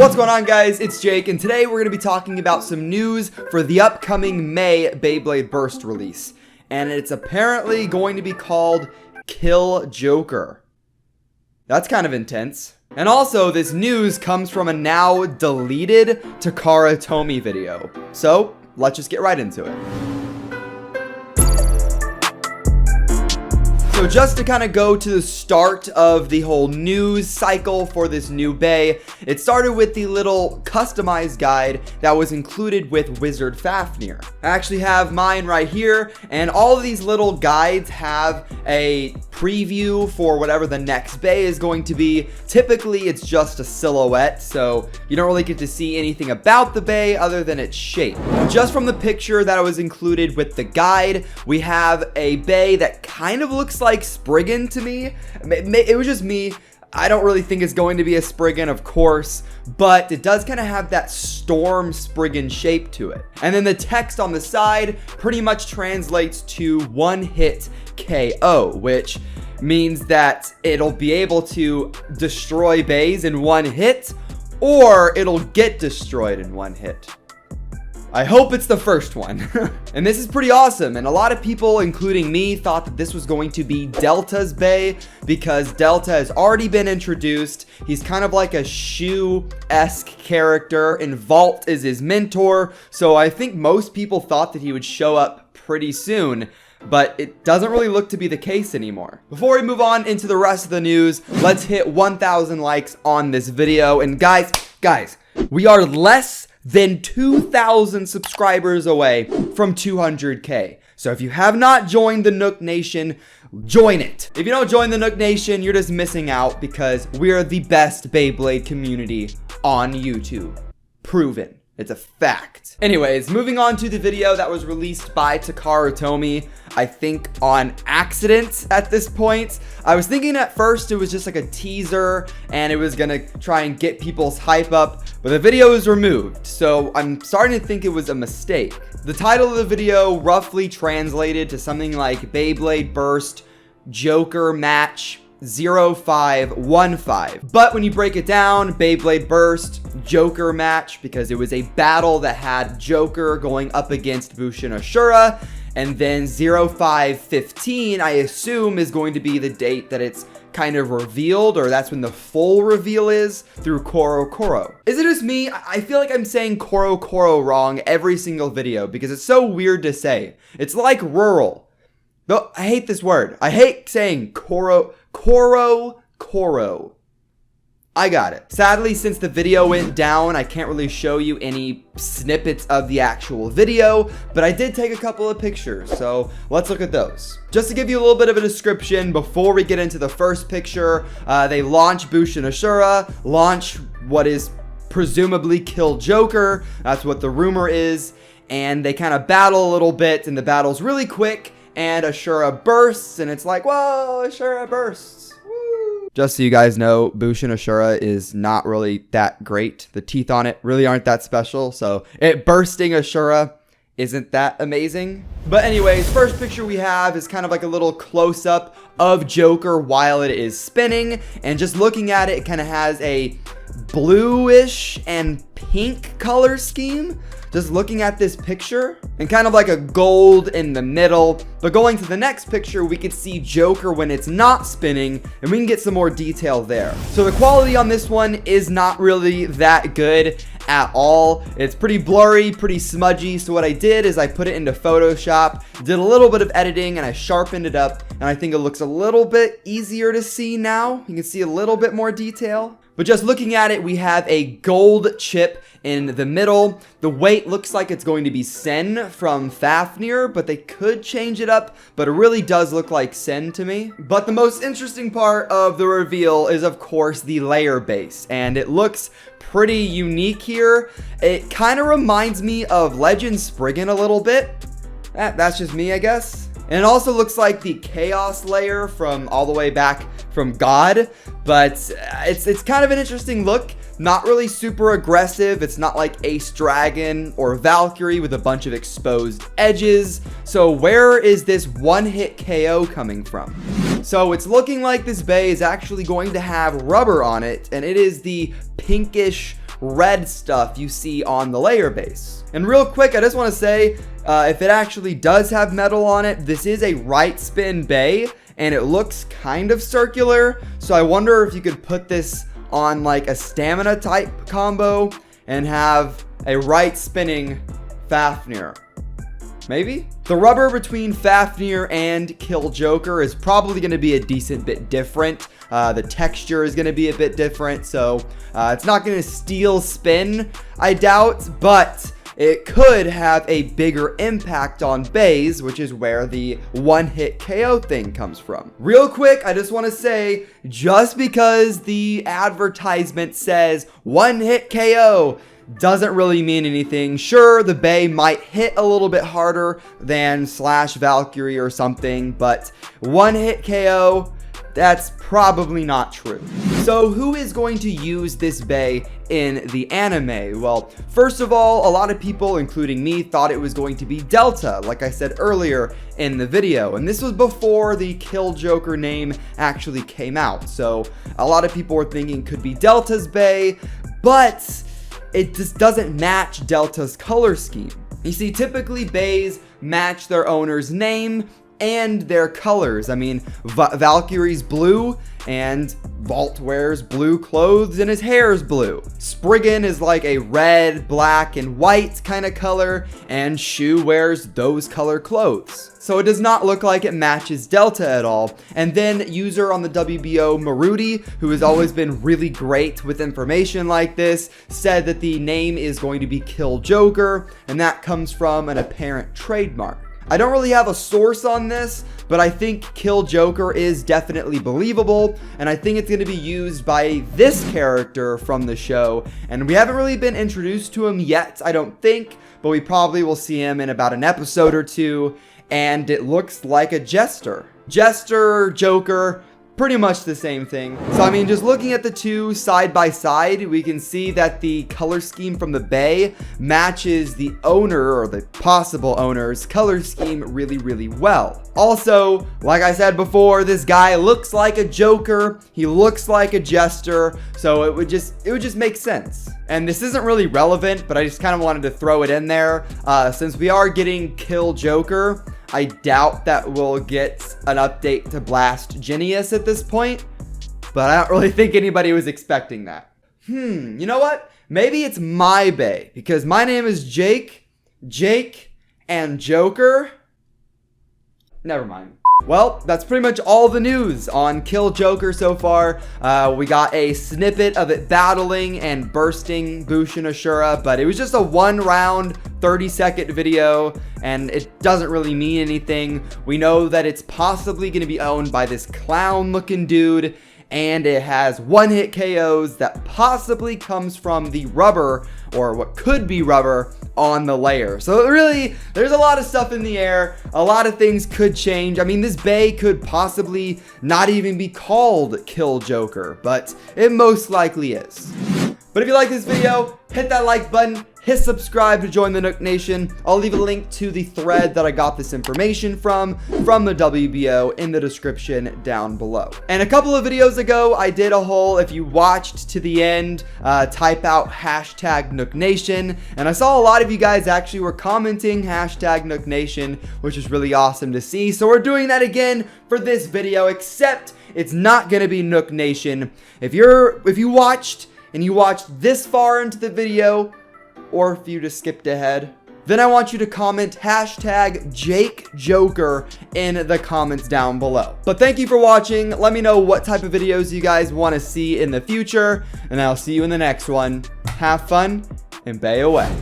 What's going on, guys? It's Jake, and today we're going to be talking about some news for the upcoming May Beyblade Burst release. And it's apparently going to be called Kill Joker. That's kind of intense. And also, this news comes from a now deleted Takara Tomy video. So, let's just get right into it. So just to kind of go to the start of the whole news cycle for this new Bay, it started with the little customized guide that was included with Wizard Fafnir. I actually have mine right here, and all of these little guides have a preview for whatever the next Bay is going to be. Typically, it's just a silhouette, so you don't really get to see anything about the Bay other than its shape. Just from the picture that was included with the guide, we have a Bay that kind of looks like Spriggan to me. It was just me. I don't really think it's going to be a Spriggan, of course, but it does kind of have that Storm Spriggan shape to it. And then the text on the side pretty much translates to one-hit KO, which means that it'll be able to destroy bays in one hit, or it'll get destroyed in one hit. I hope it's the first one. And this is pretty awesome, and a lot of people, including me, thought that this was going to be Delta's Bay because Delta has already been introduced. He's kind of like a Shu-esque character, and Vault is his mentor, so I think most people thought that he would show up pretty soon, but it doesn't really look to be the case anymore. Before we move on into the rest of the news, let's hit 1,000 likes on this video. And guys, we are less than 2,000 subscribers away from 200K. So if you have not joined the Nook Nation, join it. If you don't join the Nook Nation, you're just missing out because we are the best Beyblade community on YouTube. Proven. It's a fact. Anyways, moving on to the video that was released by Takara Tomy, I think on accident at this point. I was thinking at first it was just like a teaser and it was gonna try and get people's hype up, but the video is removed, so I'm starting to think it was a mistake. The title of the video roughly translated to something like Beyblade Burst Joker Match 0515. But when you break it down, Beyblade Burst Joker Match, because it was a battle that had Joker going up against Bushin Ashura, and then 0515 I assume is going to be the date that it's kind of revealed, or that's when the full reveal is through CoroCoro. Is it just me? I feel like I'm saying CoroCoro wrong every single video because it's so weird to say. It's like rural. No, I hate this word. I hate saying CoroCoro. I got it. Sadly, since the video went down, I can't really show you any snippets of the actual video, but I did take a couple of pictures, so let's look at those. Just to give you a little bit of a description before we get into the first picture, they launch Bushin Ashura, launch what is presumably Kill Joker. That's what the rumor is, and they kind of battle a little bit, and the battle's really quick, and Ashura bursts, and it's like, whoa, Ashura bursts. Woo. Just so you guys know, Bushin Ashura is not really that great. The teeth on it really aren't that special, so it bursting Ashura isn't that amazing. But anyways, first picture we have is kind of like a little close-up of Joker while it is spinning, and just looking at it, it kind of has a bluish and pink color scheme. Just looking at this picture, and kind of like a gold in the middle. But going to the next picture, we could see Joker when it's not spinning, and we can get some more detail there. So the quality on this one is not really that good at all. It's pretty blurry, pretty smudgy. So what I did is I put it into Photoshop, did a little bit of editing, and I sharpened it up, and I think it looks a little bit easier to see now. You can see a little bit more detail. But just looking at it, we have a gold chip in the middle. The weight looks like it's going to be Sen from Fafnir, but they could change it up, but it really does look like Sen to me. But the most interesting part of the reveal is, of course, the layer base, and it looks pretty unique here. It kind of reminds me of Legend Spriggan a little bit. That's just me, I guess. And it also looks like the Chaos layer from all the way back from God, but it's kind of an interesting look. Not really super aggressive. It's not like Ace Dragon or Valkyrie with a bunch of exposed edges. So where is this one-hit KO coming from? So it's looking like this bay is actually going to have rubber on it, and it is the pinkish red stuff you see on the layer base. And real quick, I just want to say, if it actually does have metal on it, this is a right spin bay, and it looks kind of circular. So I wonder if you could put this on like a stamina type combo and have a right spinning Fafnir. Maybe? The rubber between Fafnir and Kill Joker is probably going to be a decent bit different. The texture is going to be a bit different, so it's not going to steal spin, I doubt, but it could have a bigger impact on bays, which is where the one-hit KO thing comes from. Real quick, I just want to say, just because the advertisement says one-hit KO doesn't really mean anything. Sure, the bay might hit a little bit harder than Slash Valkyrie or something, but one-hit KO, that's probably not true. So who is going to use this bay in the anime? Well, first of all, a lot of people, including me, thought it was going to be Delta, like I said earlier in the video. And this was before the Kill Joker name actually came out. So a lot of people were thinking it could be Delta's bay, but it just doesn't match Delta's color scheme. You see, typically bays match their owner's name and their colors. I mean, Valkyrie's blue, and Vault wears blue clothes and his hair is blue. Spriggan is like a red, black, and white kind of color, and Shu wears those color clothes. So it does not look like it matches Delta at all. And then user on the WBO, Marudi, who has always been really great with information like this, said that the name is going to be Kill Joker, and that comes from an apparent trademark. I don't really have a source on this, but I think Kill Joker is definitely believable, and I think it's going to be used by this character from the show, and we haven't really been introduced to him yet, I don't think, but we probably will see him in about an episode or two, and it looks like a Jester. Jester, Joker, pretty much the same thing. So I mean, just looking at the two side by side, we can see that the color scheme from the bay matches the owner, or the possible owner's, color scheme really, really well. Also, like I said before, this guy looks like a Joker, he looks like a Jester, so it would just make sense. And this isn't really relevant, but I just kind of wanted to throw it in there. Since we are getting Kill Joker, I doubt that we'll get an update to Blast Genius at this point, but I don't really think anybody was expecting that. You know what? Maybe it's my bay, because my name is Jake, and Joker. Never mind. Well, that's pretty much all the news on Kill Joker so far. We got a snippet of it battling and bursting Bushin Ashura, but it was just a 1 round, 30-second video, and it doesn't really mean anything. We know that it's possibly going to be owned by this clown-looking dude, and it has one-hit KOs that possibly comes from the rubber, or what could be rubber, on the layer. So really, there's a lot of stuff in the air. A lot of things could change. I mean, this bay could possibly not even be called Kill Joker, but it most likely is. But if you like this video, hit that like button, hit subscribe to join the Nook Nation. I'll leave a link to the thread that I got this information from the WBO in the description down below. And a couple of videos ago, I did a whole, if you watched to the end, type out hashtag Nook Nation. And I saw a lot of you guys actually were commenting hashtag Nook Nation, which is really awesome to see. So we're doing that again for this video, except it's not gonna be Nook Nation. If you watched, and you watched this far into the video, or if you just skipped ahead, then I want you to comment hashtag Jake Joker in the comments down below. But thank you for watching. Let me know what type of videos you guys want to see in the future, and I'll see you in the next one. Have fun, and bay away.